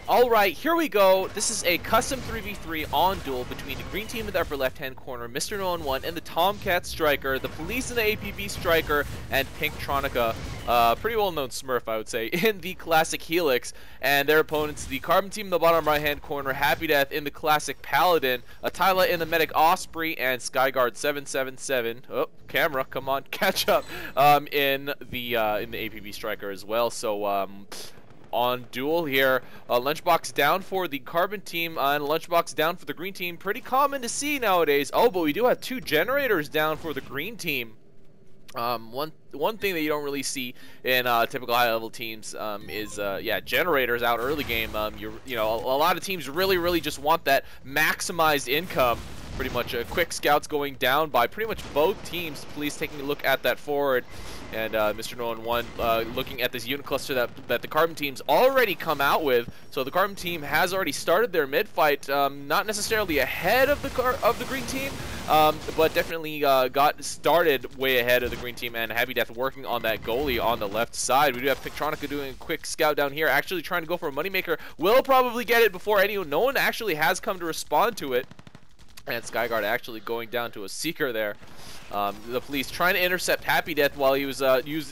Alright, here we go. This is a custom 3v3 on Duel between the green team in the upper left-hand corner, mrnoone1, and the Tomcat Striker, the Police and the APB Striker, and pinktronica, pretty well-known Smurf, I would say, in the classic Helix. And their opponents, the Carbon team in the bottom right-hand corner, happydeath in the classic Paladin, Atyla in the medic Osprey, and SkyGuard777, oh, camera, come on, catch up, in the APB Striker as well. So, on Duel here, lunchbox down for the Carbon team and lunchbox down for the green team. Pretty common to see nowadays. Oh, but we do have two generators down for the green team. One thing that you don't really see in typical high-level teams is yeah, generators out early game. You know, a lot of teams really just want that maximized income. Pretty much quick scouts going down by pretty much both teams. Police taking a look at that forward, and mrnoone1 looking at this unit cluster that the Carbon team's already come out with. So the Carbon team has already started their mid fight, not necessarily ahead of the green team, but definitely got started way ahead of the green team, and happydeath working on that goalie on the left side. We do have pinktronica doing a quick scout down here, actually trying to go for a moneymaker. Will probably get it before anyone. No one actually has come to respond to it. And SkyGuard actually going down to a seeker there. The Police trying to intercept happydeath while he was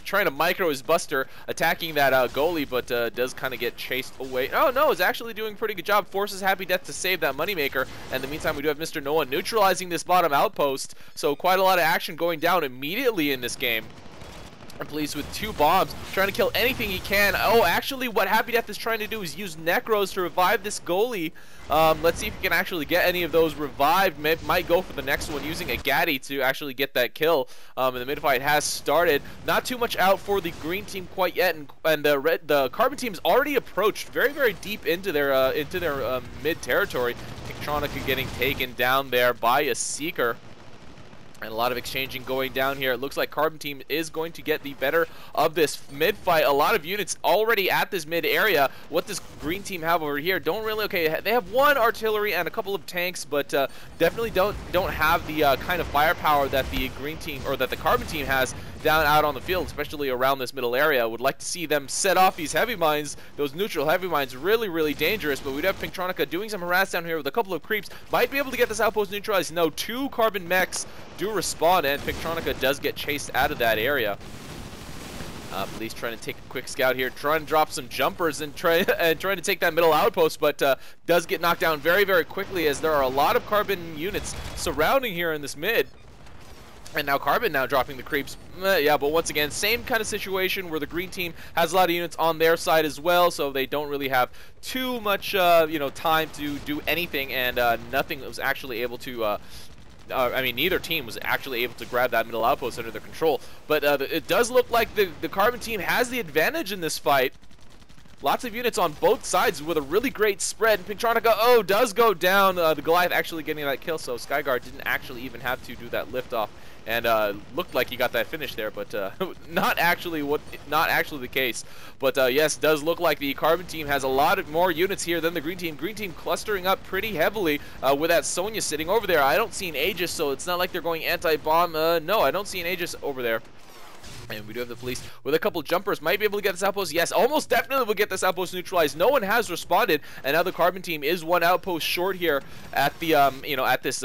trying to micro his buster, attacking that goalie, but does kind of get chased away. Oh no, is actually doing a pretty good job. Forces happydeath to save that moneymaker. And in the meantime, we do have mrnoone1 neutralizing this bottom outpost. So quite a lot of action going down immediately in this game. And Police with two bombs, trying to kill anything he can. Oh, actually what happydeath is trying to do is use necros to revive this goalie. Let's see if he can actually get any of those revived. Might go for the next one using a Gaddy to actually get that kill. And the mid fight has started. Not too much out for the green team quite yet, and the Carbon team's already approached very deep into their mid territory. pinktronica getting taken down there by a seeker. And a lot of exchanging going down here. It looks like Carbon team is going to get the better of this mid fight. A lot of units already at this mid area. What does green team have over here? Don't really, okay, they have one artillery and a couple of tanks, but definitely don't have the kind of firepower that the green team or that the Carbon team has down out on the field, especially around this middle area. Would like to see them set off these heavy mines, those neutral heavy mines, really dangerous. But we'd have pinktronica doing some harass down here with a couple of creeps. Might be able to get this outpost neutralized. No, two Carbon mechs do respawn, and pinktronica does get chased out of that area. Police trying to take a quick scout here, trying to drop some jumpers and trying to take that middle outpost, but does get knocked down very quickly, as there are a lot of Carbon units surrounding here in this mid. And now Carbon now dropping the creeps. Yeah, but once again, same kind of situation where the green team has a lot of units on their side as well, so they don't really have too much, you know, time to do anything, and nothing was actually able to. I mean, neither team was actually able to grab that middle outpost under their control. But it does look like the Carbon team has the advantage in this fight. Lots of units on both sides with a really great spread. And pinktronica, oh, does go down. The Goliath actually getting that kill, so SkyGuard didn't actually even have to do that liftoff. And looked like he got that finish there, but not actually the case. But yes, does look like the Carbon team has a lot of more units here than the green team. Green team clustering up pretty heavily with that Sonya sitting over there. I don't see an Aegis, so it's not like they're going anti-bomb. No, I don't see an Aegis over there. And we do have the Police with a couple jumpers. Might be able to get this outpost. Yes, almost definitely will get this outpost neutralized. No one has responded, and now the Carbon team is one outpost short here at the you know, at this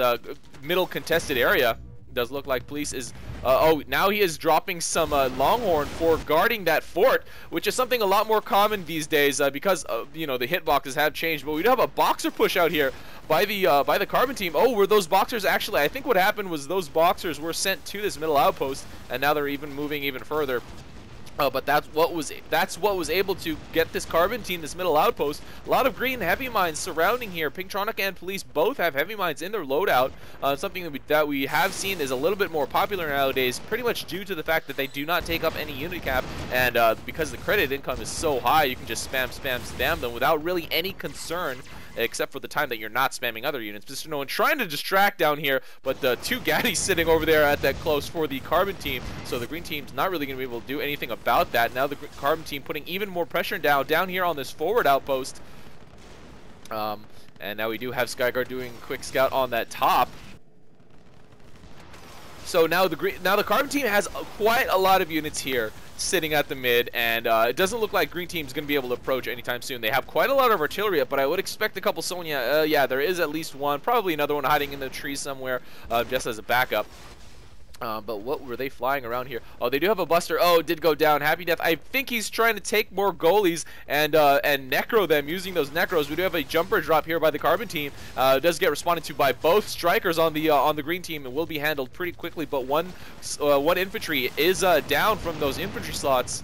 middle contested area. Does look like Police is oh, now he is dropping some Longhorn for guarding that fort, which is something a lot more common these days because you know, the hitboxes have changed. But we do have a boxer push out here by the Carbon team. Oh, were those boxers actually? I think what happened was those boxers were sent to this middle outpost, and now they're even moving even further. But that's what was able to get this Carbon team this middle outpost. A lot of green heavy mines surrounding here. pinktronica and Police both have heavy mines in their loadout. Something that we have seen is a little bit more popular nowadays, pretty much due to the fact that they do not take up any unit cap, and because the credit income is so high, you can just spam them without really any concern, except for the time that you're not spamming other units. mrnoone1 trying to distract down here, but two Gaddies sitting over there at that close for the Carbon team, so the green team's not really going to be able to do anything about that. Now the Carbon team putting even more pressure down here on this forward outpost. And now we do have SkyGuard doing a quick scout on that top. So now the Carbon team has quite a lot of units here sitting at the mid, and it doesn't look like green team's going to be able to approach anytime soon. They have quite a lot of artillery up, but I would expect a couple Sonya. Yeah, there is at least one, probably another one hiding in the trees somewhere, just as a backup. But what were they flying around here? Oh, they do have a buster. Oh, it did go down. Happy Death. I think he's trying to take more goalies and necro them using those necros. We do have a jumper drop here by the Carbon team. It does get responded to by both strikers on the green team and will be handled pretty quickly. But one infantry is down from those infantry slots.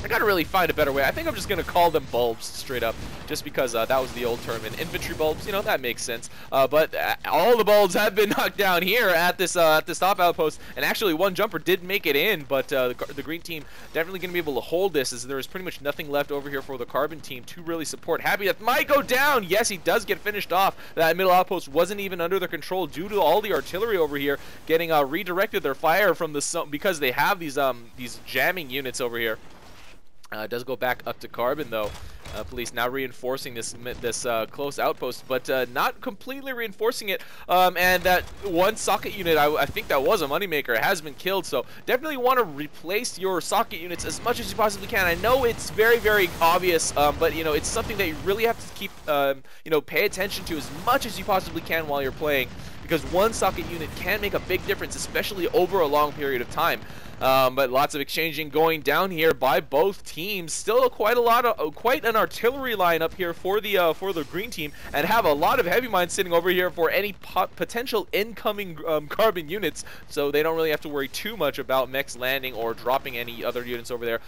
I gotta really find a better way. I think I'm just gonna call them bulbs straight up, just because that was the old term. And infantry bulbs, you know, that makes sense. But all the bulbs have been knocked down here at this top outpost, and actually one jumper did make it in. But the green team definitely gonna be able to hold this, as there is pretty much nothing left over here for the Carbon team to really support. Happy Death might go down. Yes, he does get finished off. That middle outpost wasn't even under their control due to all the artillery over here getting redirected their fire from the because they have these jamming units over here. It does go back up to Carbon, though. Police now reinforcing this close outpost, but not completely reinforcing it. And that one socket unit, I think that was a moneymaker, has been killed. So definitely want to replace your socket units as much as you possibly can. I know it's very, very obvious, but you know, it's something that you really have to keep, you know, pay attention to as much as you possibly can while you're playing, because one socket unit can make a big difference, especially over a long period of time. But lots of exchanging going down here by both teams. Still quite an artillery line up here for the green team, and have a lot of heavy mines sitting over here for any potential incoming Carbon units. So they don't really have to worry too much about mechs landing or dropping any other units over there.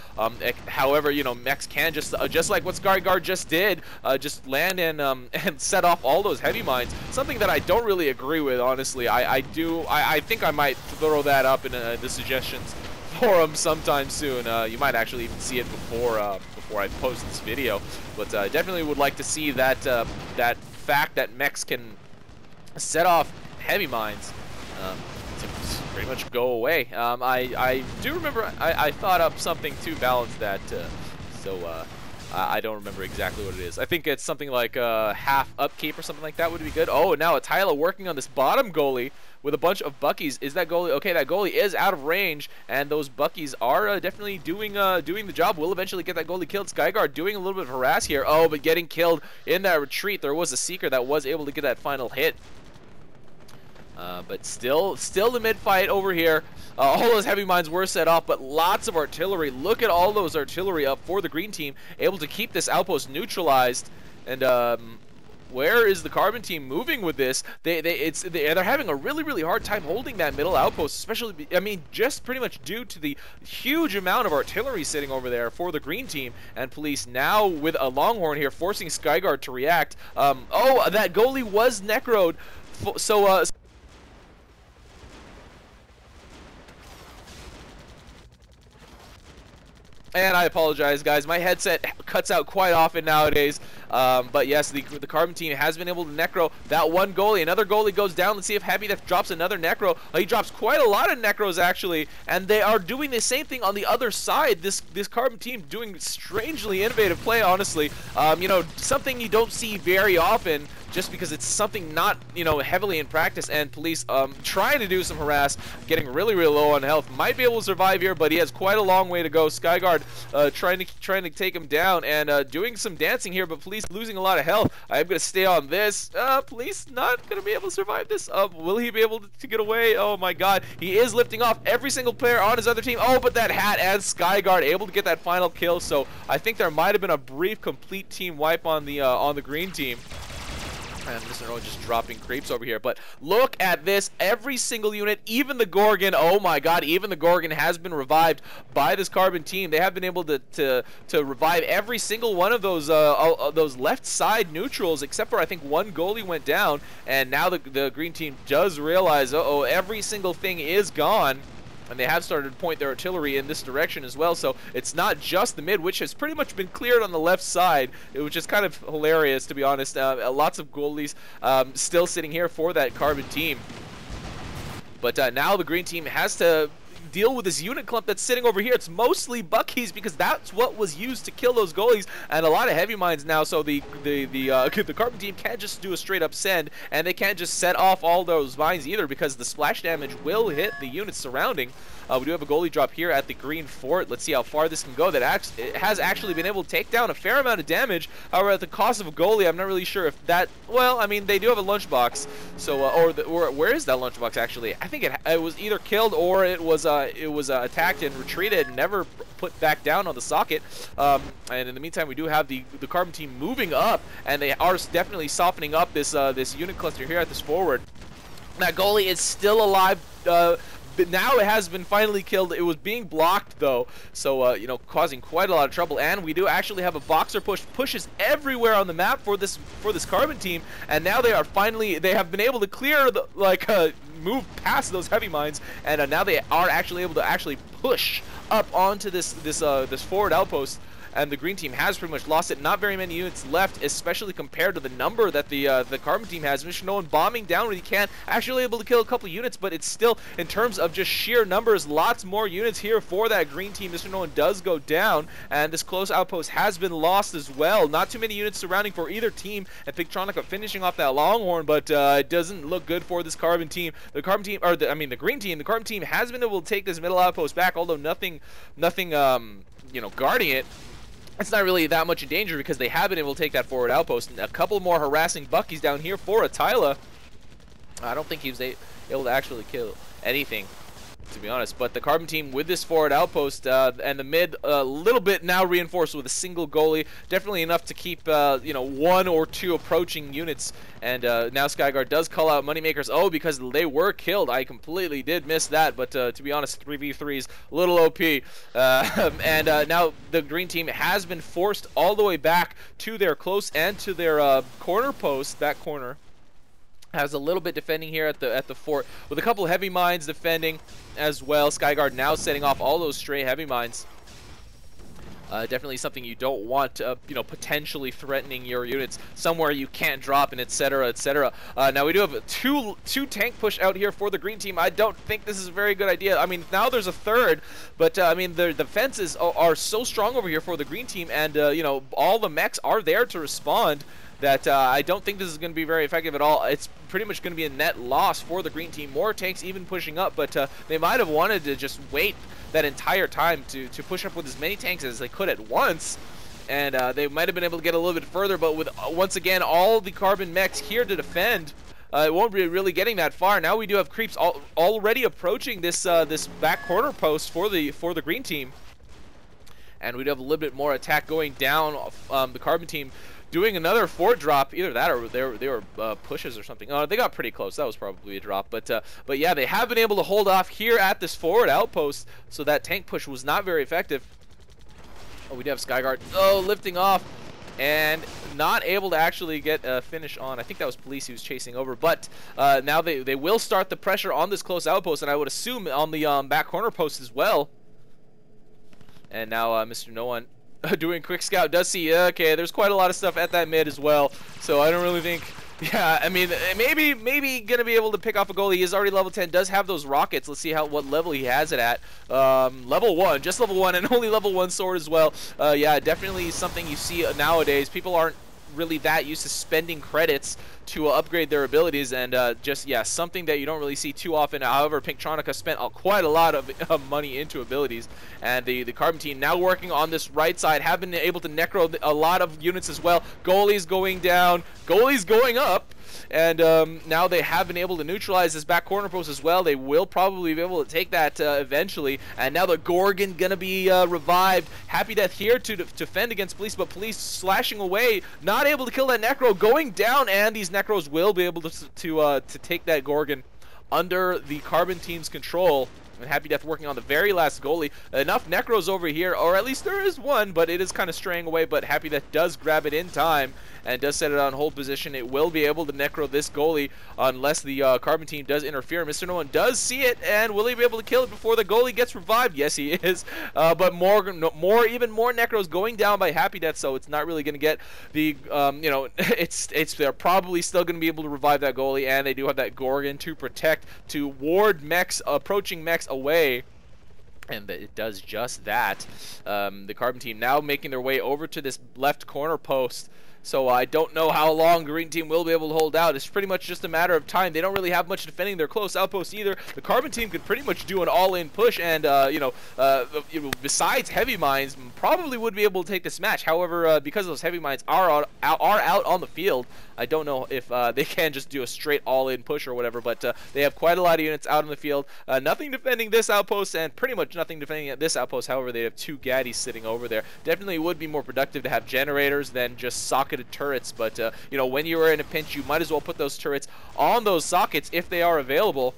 However, you know, mechs can just like what SkyGuard just did, just land and set off all those heavy mines. Something that I don't really agree with, honestly. I think I might throw that up in the suggestions forum sometime soon. You might actually even see it before I post this video, but definitely would like to see that that fact that mechs can set off heavy mines to pretty much go away. I do remember I thought up something to balance that, so I don't remember exactly what it is. I think it's something like half upkeep or something like that would be good. Oh, now Atyla working on this bottom goalie with a bunch of buckies. Is that goalie? Okay, that goalie is out of range, and those buckies are definitely doing the job. We'll eventually get that goalie killed. SkyGuard doing a little bit of harass here. Oh, but getting killed in that retreat. There was a Seeker that was able to get that final hit. But still the mid-fight over here. All those heavy mines were set off, but lots of artillery. Look at all those artillery up for the green team, able to keep this outpost neutralized. And where is the Carbon team moving with this? They're having a really hard time holding that middle outpost, especially, I mean, just pretty much due to the huge amount of artillery sitting over there for the green team. And Police now with a Longhorn here, forcing SkyGuard to react. Oh, that goalie was necroed. So and I apologize, guys. My headset cuts out quite often nowadays. But yes, the Carbon team has been able to necro that one goalie. Another goalie goes down. Let's see if Happy Death drops another necro. He drops quite a lot of necros, actually. And they are doing the same thing on the other side. This Carbon team doing strangely innovative play, honestly. You know, something you don't see very often, just because it's something not, you know, heavily in practice. And Police trying to do some harass, getting really low on health. Might be able to survive here, but he has quite a long way to go. SkyGuard trying to take him down and doing some dancing here, but Police losing a lot of health. I'm going to stay on this. Police not going to be able to survive this. Will he be able to get away? Oh my god. He is lifting off every single player on his other team. Oh, but that hat and SkyGuard able to get that final kill. So I think there might have been a brief complete team wipe on the green team. And mrnoone1 just dropping creeps over here. But look at this. Every single unit, even the Gorgon, oh my god, even the Gorgon has been revived by this Carbon team. They have been able to revive every single one of those left side neutrals, except for I think one goalie went down. And now the green team does realize, uh-oh, every single thing is gone. And they have started to point their artillery in this direction as well. So it's not just the mid, which has pretty much been cleared on the left side, which is kind of hilarious, to be honest. Lots of goalies still sitting here for that Carbon team. But now the green team has to deal with this unit clump that's sitting over here. It's mostly Buckies because that's what was used to kill those goalies, and a lot of heavy mines now, so the Carbon team can't just do a straight up send, and they can't just set off all those mines either because the splash damage will hit the units surrounding. We do have a goalie drop here at the green fort. Let's see how far this can go. It has actually been able to take down a fair amount of damage. However, at the cost of a goalie, I'm not really sure if that... Well, I mean, they do have a lunchbox. So, or where is that lunchbox actually? I think it was either killed or it was attacked and retreated and never put back down on the socket. And in the meantime, we do have the Carbon team moving up, and they are definitely softening up this this unit cluster here at this forward. That goalie is still alive. But now it has been finally killed. It was being blocked though, so you know, causing quite a lot of trouble. And we do actually have a boxer pushes everywhere on the map for this Carbon team, and now they have been able to clear the move past those heavy mines, and now they are actually able to push up onto this forward outpost. And the green team has pretty much lost it. Not very many units left, especially compared to the number that the Carbon team has. mrnoone1 bombing down when he can, actually able to kill a couple units, but it's still, in terms of just sheer numbers, lots more units here for that green team. mrnoone1 does go down, and this close outpost has been lost as well. Not too many units surrounding for either team, and pinktronica finishing off that longhorn, but it doesn't look good for this Carbon team. The Carbon team, or the green team, the Carbon team has been able to take this middle outpost back, although nothing, you know, guarding it. It's not really that much in danger because they have been able to take that forward outpost. And a couple more harassing Buckies down here for Atyla. I don't think he was able to actually kill anything, to be honest. But the Carbon team with this forward outpost and the mid a little bit now reinforced with a single goalie, definitely enough to keep you know, 1 or 2 approaching units. And now SkyGuard does call out Moneymakers. Oh, because they were killed. I completely did miss that, but to be honest, 3v3's a little OP. And now the green team has been forced all the way back to their close and to their corner post. That corner has a little bit defending here at the fort with a couple of heavy mines defending as well. SkyGuard now setting off all those stray heavy mines. Definitely something you don't want, you know, potentially threatening your units somewhere you can't drop, and etc. etc. Now we do have a two tank push out here for the green team. I don't think this is a very good idea. I mean, now there's a third, but I mean, the defenses are so strong over here for the green team, and you know, all the mechs are there to respond, that I don't think this is going to be very effective at all. It's pretty much going to be a net loss for the green team. More tanks even pushing up, but they might have wanted to just wait that entire time to push up with as many tanks as they could at once, and they might have been able to get a little bit further, but with once again all the Carbon mechs here to defend, it won't be really getting that far. Now we do have creeps already approaching this this back corner post for the green team, and we do have a little bit more attack going down. The Carbon team doing another fort drop, either that or they were pushes or something. Oh, they got pretty close. That was probably a drop, but yeah, they have been able to hold off here at this forward outpost, so that tank push was not very effective. Oh, we do have SkyGuard lifting off and not able to actually get a finish on. I think that was Police who was chasing over, but now they will start the pressure on this close outpost, and I would assume on the back corner post as well. And now mrnoone1 doing quick scout does see, okay, there's quite a lot of stuff at that mid as well, so I don't really think, yeah, I mean, maybe gonna be able to pick off a goalie. He is already level 10, does have those rockets. Let's see what level he has it at. Level 1, just level 1, and only level 1 sword as well. Yeah, definitely something you see nowadays. People aren't really that used to spending credits to upgrade their abilities, and just, yeah, something that you don't really see too often. However, pinktronica spent quite a lot of money into abilities, and the Carbon team now working on this right side have been able to necro a lot of units as well. Goalies going down, goalies going up, and now they have been able to neutralize this back corner post as well. They will probably be able to take that eventually, and now the Gorgon gonna be revived. Happy Death here to defend against Police, but Police slashing away, not able to kill that Necro, going down, and these Necros will be able to take that Gorgon under the Carbon team's control. And Happy Death working on the very last goalie. Enough Necros over here, or at least there is one, but it is kind of straying away. But Happy Death does grab it in time and does set it on hold position. It will be able to necro this goalie unless the Carbon team does interfere. mrnoone1 does see it, and will he be able to kill it before the goalie gets revived? Yes, he is. But even more necros going down by Happy Death, so it's not really going to get the you know, they're probably still going to be able to revive that goalie, and they do have that Gorgon to protect, to ward mechs, approaching mechs away. And it does just that. The Carbon team now making their way over to this left corner post. So I don't know how long the Green team will be able to hold out. It's pretty much just a matter of time. They don't really have much defending their close outpost either. The Carbon team could pretty much do an all-in push, and besides heavy mines, probably would be able to take this match. However, because those heavy mines are out on the field, I don't know if they can just do a straight all-in push or whatever. But they have quite a lot of units out in the field. Nothing defending this outpost, and pretty much nothing defending at this outpost. However, they have 2 Gaddies sitting over there. Definitely would be more productive to have generators than just socketed turrets, but when you are in a pinch, you might as well put those turrets on those sockets if they are available.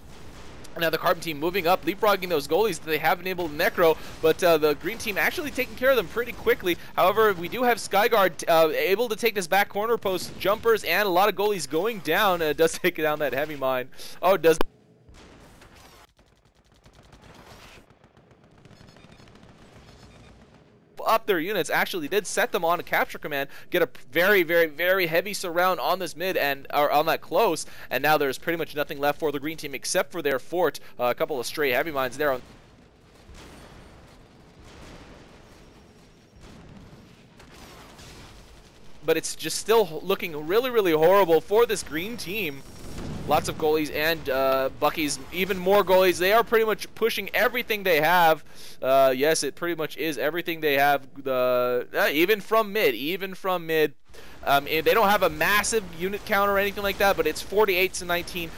Now the Carbon team moving up, leapfrogging those goalies that they have enabled necro, but the Green team actually taking care of them pretty quickly. However, we do have SkyGuard able to take this back corner post, jumpers, and a lot of goalies going down. Does take down that heavy mine. Oh, it does. Up their units, actually did set them on a capture command, get a very, very, very heavy surround on this mid and or on that close, and now there's pretty much nothing left for the Green team except for their fort. A couple of stray heavy mines there on. But it's just still looking really, really horrible for this Green team. Lots of goalies and Bucky's, even more goalies. They are pretty much pushing everything they have. Yes, it pretty much is everything they have. Even from mid. They don't have a massive unit count or anything like that, but it's 48-19,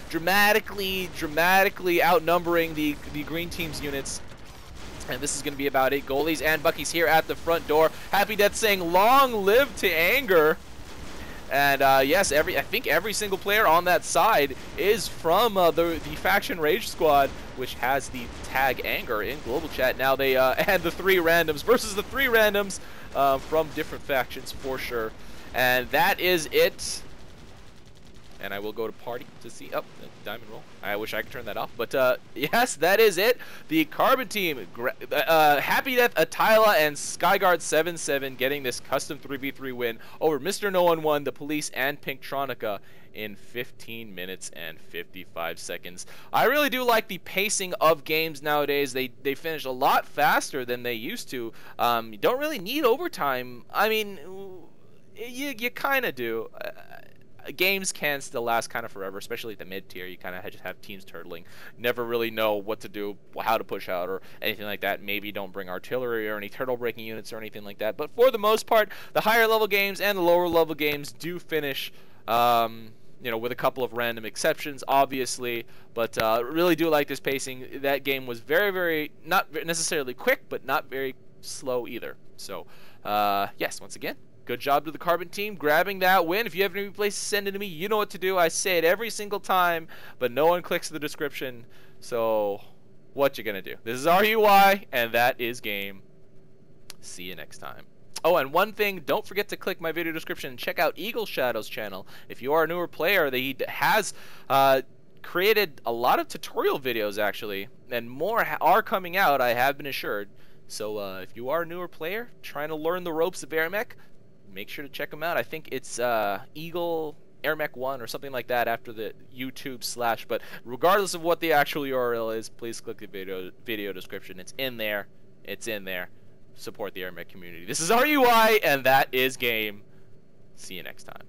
dramatically outnumbering the Green team's units. And this is going to be about 8 goalies and Bucky's here at the front door. Happy Death saying, "Long live to anger." And yes, I think every single player on that side is from the faction Rage Squad, which has the tag anger in global chat. Now they and the 3 randoms versus the 3 randoms from different factions for sure. And that is it. And I will go to party to see. Oh, diamond roll. I wish I could turn that off. But yes, that is it. The Carbon team, Happy Death, Atyla, and SkyGuard777 getting this custom 3v3 win over mrnoone1, ThePolice, and pinktronica in 15 minutes and 55 seconds. I really do like the pacing of games nowadays. They finish a lot faster than they used to. You don't really need overtime. I mean, you kind of do. Games can still last kind of forever, especially at the mid-tier. You kind of just have teams turtling. Never really know what to do, how to push out, or anything like that. Maybe don't bring artillery or any turtle-breaking units or anything like that. But for the most part, the higher-level games and the lower-level games do finish, with a couple of random exceptions, obviously. But really do like this pacing. That game was very, very, not necessarily quick, but not very slow either. So, yes, once again, good job to the Carbon team grabbing that win. If you have any place to send it to me, you know what to do. I say it every single time, but no one clicks the description. So what you gonna do? This is RUI, and that is game. See you next time. Oh, and one thing, don't forget to click my video description and check out Eagle Shadow's channel. If you are a newer player, he has created a lot of tutorial videos, actually, and more are coming out, I have been assured. So if you are a newer player trying to learn the ropes of AirMech, make sure to check them out. I think it's Eagle AirMech1 or something like that after the YouTube /. But regardless of what the actual URL is, please click the video description. It's in there. It's in there. Support the AirMech community. This is RUI, and that is game. See you next time.